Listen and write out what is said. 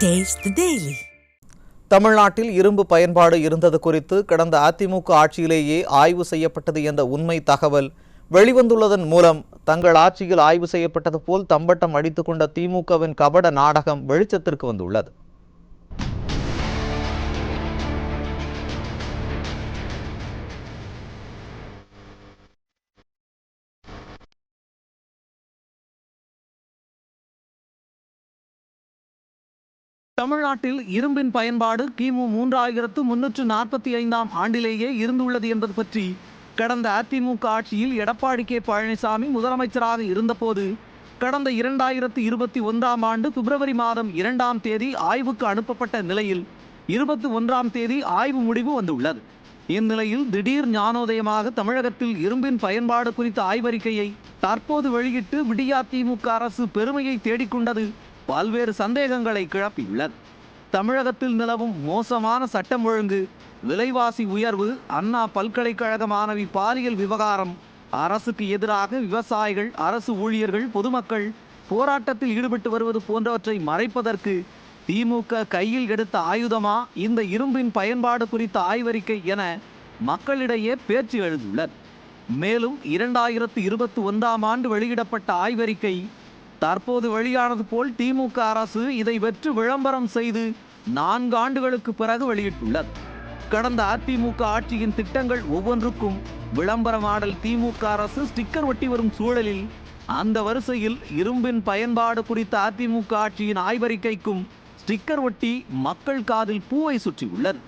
Taste the Daily. தமிழ்நாட்டில் இரும்பு பயன்பாடு இருந்தது குறித்து கடந்த அதிமுக ஆட்சியிலேயே ஆய்வு செய்யப்பட்டது என்ற உண்மை தகவல் வெளிவந்துள்ளதன் மூலம் தங்கள் ஆட்சியில் ஆய்வு செய்யப்பட்டது போல் தம்பட்டம் அடித்துக் கொண்ட திமுகவின் கபட நாடகம் வெளிச்சத்திற்கு வந்துள்ளது. தமிழ்நாட்டில் இரும்பின் பயன்பாடு கிமு 3345ஆம் ஆண்டிலேயே இருந்துள்ளது என்பது பற்றி கடந்த அதிமுக ஆட்சியில் எடப்பாடி கே பழனிசாமி முதலமைச்சராக இருந்தபோது கடந்த 2021ஆம் ஆண்டு பிப்ரவரி மாதம் 2ஆம் தேதி ஆய்வுக்கு அனுப்பப்பட்ட நிலையில் 21ஆம் தேதி ஆய்வு முடிவு வந்துள்ளது. இந்நிலையில் திடீர் ஞானோதயமாக தமிழகத்தில் இரும்பின் பயன்பாடு குறித்த ஆய்வறிக்கையை தற்போது வெளியிட்டு விடியா திமுக அரசு பெருமையை தேடிக்கொண்டது பல்வேறு சந்தேகங்களை கிளப்பியுள்ளது. தமிழகத்தில் நிலவும் மோசமான சட்டம் ஒழுங்கு, விலைவாசி உயர்வு, அண்ணா பல்கலைக்கழக மாணவி பாலியல் விவகாரம், அரசுக்கு எதிராக விவசாயிகள், அரசு ஊழியர்கள், பொதுமக்கள் போராட்டத்தில் ஈடுபட்டு வருவது போன்றவற்றை மறைப்பதற்கு திமுக கையில் எடுத்த ஆயுதமா இந்த இரும்பின் பயன்பாடு குறித்த ஆய்வறிக்கை என மக்களிடையே பேச்சு எழுந்துள்ளது. மேலும் 2021ஆம் ஆண்டு வெளியிடப்பட்ட ஆய்வறிக்கை தற்போது வெளியானது போல் திமுக அரசு இதை வெற்று விளம்பரம் செய்து 4 ஆண்டுகளுக்கு பிறகு வெளியிட்டுள்ளது. கடந்த அதிமுக ஆட்சியின் திட்டங்கள் ஒவ்வொன்றுக்கும் விளம்பரமாடல் திமுக அரசு ஸ்டிக்கர் ஒட்டி வரும் சூழலில் அந்த வரிசையில் இரும்பின் பயன்பாடு குறித்த அதிமுக ஆட்சியின் ஆய்வறிக்கைக்கும் ஸ்டிக்கர் ஒட்டி மக்கள் காதில் பூவை சுற்றியுள்ளது.